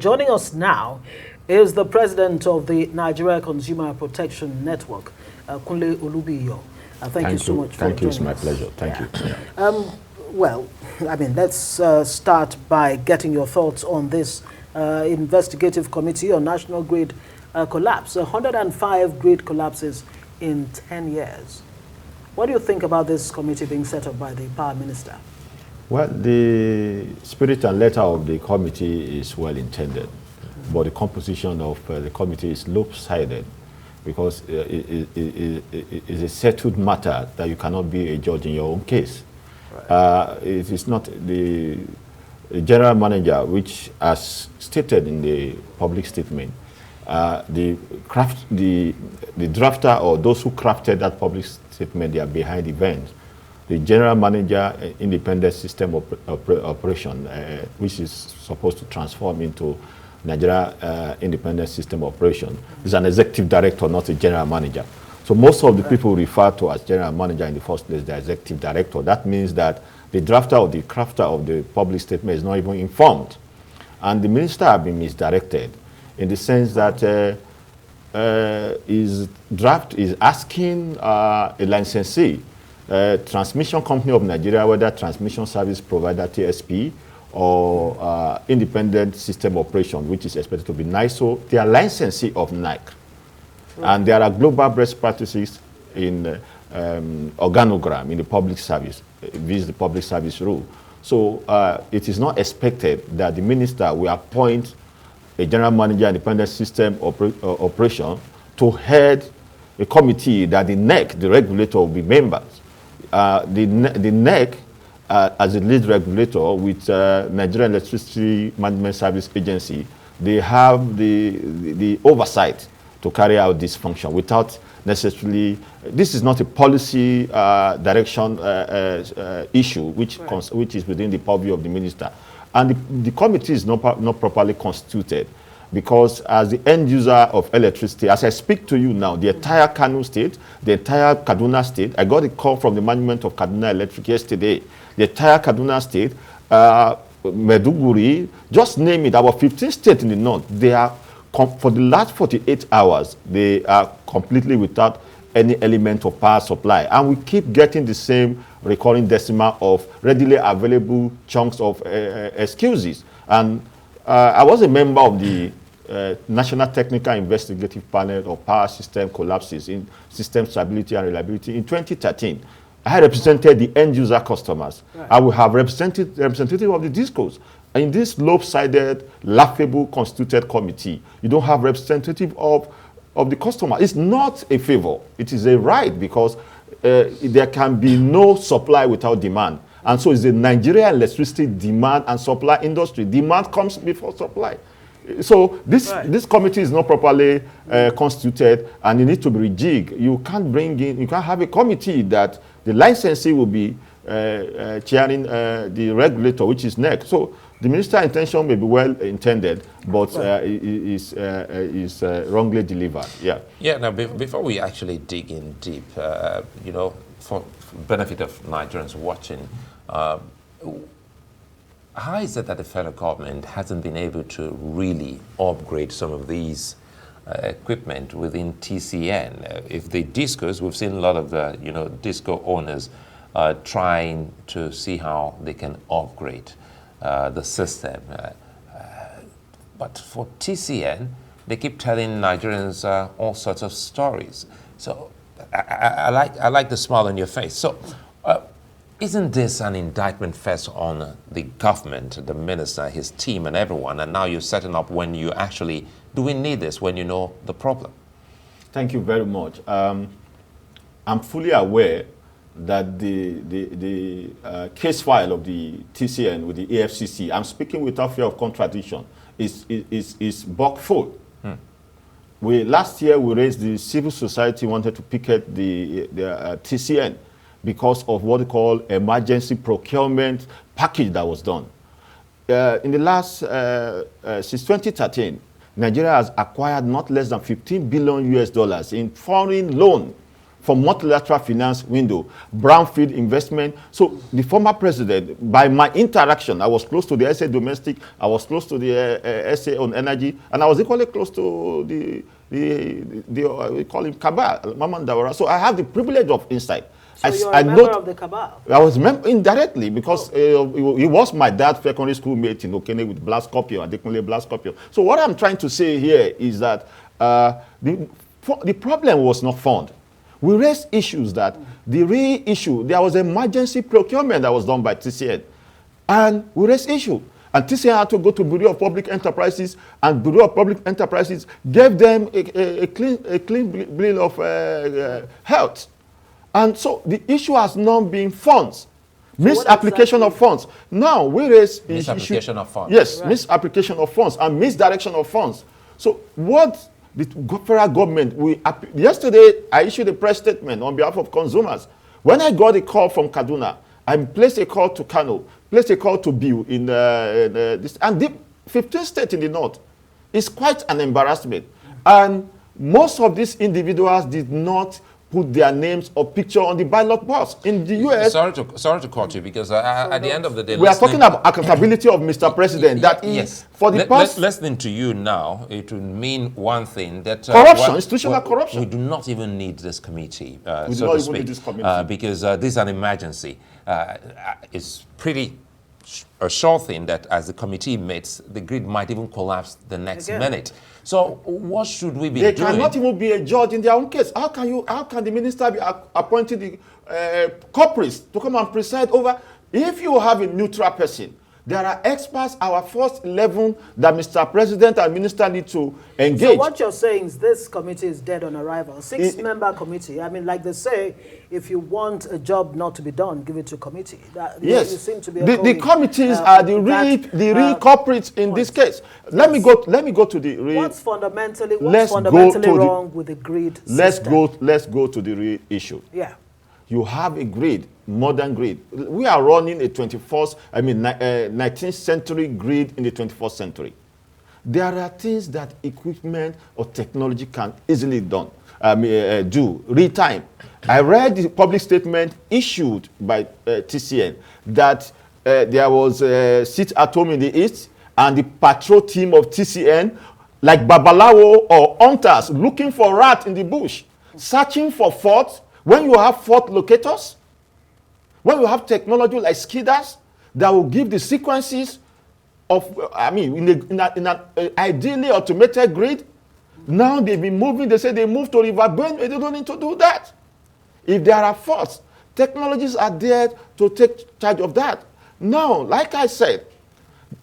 Joining us now is the president of the Nigeria Consumer Protection Network, Kunle Olubiyo. Thank you so much for joining us. Thank you, it's my pleasure. Thank you. Well, I mean, let's start by getting your thoughts on this investigative committee on national grid collapse. 105 grid collapses in 10 years. What do you think about this committee being set up by the Power Minister? Well, the spirit and letter of the committee is well intended, but the composition of the committee is lopsided because it is a settled matter that you cannot be a judge in your own case. Right. It is not the general manager, which, as stated in the public statement, the drafter or those who crafted that public statement, they are behind events. The general manager, independent system operation, which is supposed to transform into Nigeria independent system operation, is an executive director, not a general manager. So most of the people referred to as general manager in the first place, the executive director. That means that the drafter or the crafter of the public statement is not even informed. And the minister has been misdirected in the sense that his draft is asking a licensee, transmission company of Nigeria, whether transmission service provider TSP or independent system operation, which is expected to be NISO, they are licensee of NIC. And there are global best practices in organogram in the public service. This is the public service rule. So it is not expected that the minister will appoint a general manager independent system operation to head a committee that the NEC, the regulator, will be members. The NEC, as a lead regulator with Nigerian Electricity Management Service Agency, they have the oversight to carry out this function without necessarily. This is not a policy direction issue, which is within the purview of the minister. And the committee is not properly constituted because as the end user of electricity, as I speak to you now, the entire Kano state, the entire Kaduna state, I got a call from the management of Kaduna Electric yesterday, the entire Kaduna state, Meduguri, just name it, about 15 states in the north, they are, for the last 48 hours, they are completely without any element of power supply. And we keep getting the same recurring decimal of readily available chunks of excuses. And I was a member of the National Technical Investigative Panel of Power System Collapses in System Stability and Reliability in 2013. I had represented the end user customers. Right. I will have representative of the DISCOs. In this lopsided, laughable constituted committee, you don't have representative of the customer. It's not a favor. It is a right because there can be no supply without demand. And so it's the Nigerian electricity demand and supply industry. Demand comes before supply. So this committee is not properly constituted and it needs to be rejigged. You can't have a committee that the licensee will be chairing the regulator, which is NEC. So the minister's intention may be well intended, but is wrongly delivered. Yeah. Yeah. Now, before we actually dig in deep, you know, for benefit of Nigerians watching, how is it that the federal government hasn't been able to really upgrade some of these equipment within TCN? If the discos, we've seen a lot of the disco owners trying to see how they can upgrade the system. But for TCN, they keep telling Nigerians all sorts of stories. So I like the smile on your face. So isn't this an indictment first on the government, the minister, his team, and everyone? And now you're setting up when you actually, do we need this when you know the problem? Thank you very much. I'm fully aware that the case file of the TCN with the AFCC, I'm speaking without fear of contradiction, is buck full. Last year we raised, the civil society wanted to picket the TCN because of what they call emergency procurement package that was done. In the last, since 2013, Nigeria has acquired not less than $15 billion in foreign loan for multilateral finance window, brownfield investment. So the former president, by my interaction, I was close to the SA domestic, I was close to the SA on energy, and I was equally close to the we call him Cabal, Maman Dawara. So I have the privilege of insight. So you're a member of the cabal? I was indirectly, because he was my dad's secondary school mate in Okene with Blas Scorpio, and Adekunle Blas Scorpio. So what I'm trying to say here is that the problem was not found. We raised issues that the real issue, there was emergency procurement that was done by TCN. And we raised issue. And TCN had to go to Bureau of Public Enterprises, and Bureau of Public Enterprises gave them a clean bill of health. And so the issue has not been funds. So misapplication of funds. Now we raise misapplication of funds. Yes, right. Misapplication of funds and misdirection of funds. So what the federal government, yesterday I issued a press statement on behalf of consumers. When I got a call from Kaduna, I placed a call to Kano, placed a call to Biu in this, and the 15 states in the north. It's quite an embarrassment. And most of these individuals did not put their names or picture on the ballot box. In the US... Sorry to cut you, because at the end of the day... We are talking about accountability of Mr. President. That is, yes. For the past... Listening to you now, it would mean one thing, that... corruption, institutional corruption. We do not even need this committee, we do not even need this committee. Because this is an emergency. It's pretty a sure thing that as the committee meets, the grid might even collapse the next minute. So what should we be doing? They cannot even be a judge in their own case. How can the minister be appointing the corporates to come and preside over? If you have a neutral person, there are experts, our first 11 that Mr. President and Minister need to engage. So what you're saying is this committee is dead on arrival. Six-member committee. I mean, like they say, if you want a job not to be done, give it to committee. Yes. You seem to be the committees are the real culprits in this case. Let me go to the real. What's fundamentally wrong with the grid system? Let's go to the real issue. Yeah. You have a grid, modern grid. We are running a 19th century grid in the 21st century. There are things that equipment or technology can easily do. Real time. I read the public statement issued by TCN that there was a sit at home in the east, and the patrol team of TCN, like Babalawo or hunters, looking for rat in the bush, searching for faults. When you have fault locators, when you have technology like SCADAs that will give the sequences of, in an ideally automated grid, now they've been moving, they say they moved to River Bend, they don't need to do that. If there are faults, technologies are there to take charge of that. Now, like I said,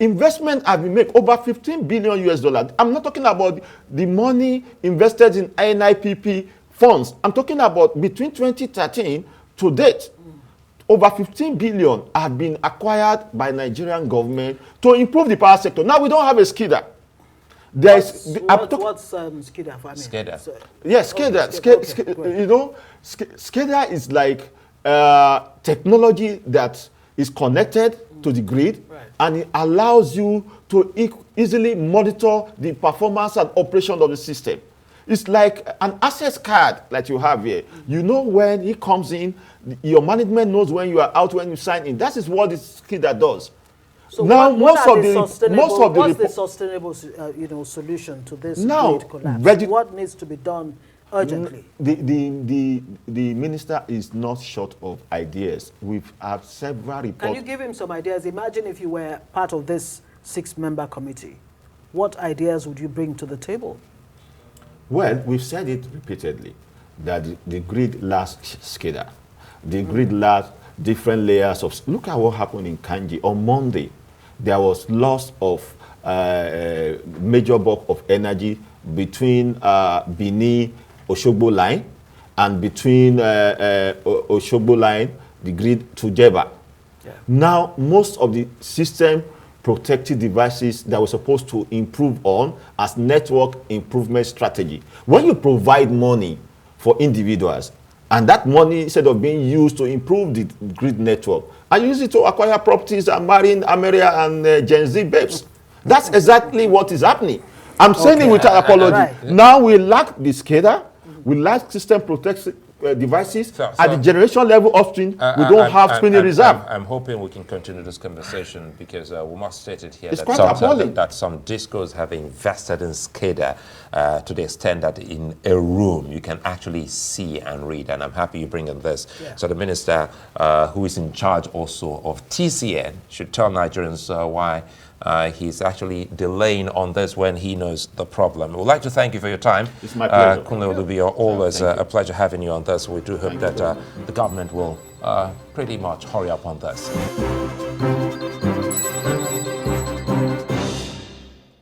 investment have been made over 15 billion US dollars. I'm not talking about the money invested in INIPP funds. I'm talking about between 2013 to date, over 15 billion have been acquired by Nigerian government to improve the power sector. Now we don't have a SCADA. What's SCADA for? SCADA. Yes, SCADA. Okay, you know, SCADA is like technology that is connected to the grid, right, and it allows you to easily monitor the performance and operation of the system. It's like an access card that you have here. You know when he comes in, your management knows when you are out, when you sign in. That is what this SCADA does. So now, what's the sustainable solution to this grid collapse? What needs to be done urgently? The minister is not short of ideas. We've had several reports. Can you give him some ideas? Imagine if you were part of this six-member committee. What ideas would you bring to the table? Well, we've said it repeatedly that the grid lacks SCADA. The grid lacks different layers of... Look at what happened in Kanji. On Monday, there was loss of major bulk of energy between Benin, Oshogbo line, and between Oshogbo line, the grid to Jeba. Yeah. Now, most of the system protective devices that we're supposed to improve on as network improvement strategy. When you provide money for individuals, and that money, instead of being used to improve the grid network, and use it to acquire properties and marrying Ameria and Gen Z babes. That's exactly what is happening. I'm saying it without apology. Right. Now we lack the SCADA, we lack system devices. So- At the generation level upstream, we don't have screening reserve. I'm hoping we can continue this conversation because we must state it here It's that quite some, appalling. that some discos have invested in SCADA to the extent that in a room you can actually see and read. And I'm happy you bring in this. Yeah. So the minister who is in charge also of TCN should tell Nigerians why he's actually delaying on this when he knows the problem. We'd like to thank you for your time. It's my pleasure. Kunle Olubiyo, always a pleasure having you on this. We do hope that the government will pretty much hurry up on this.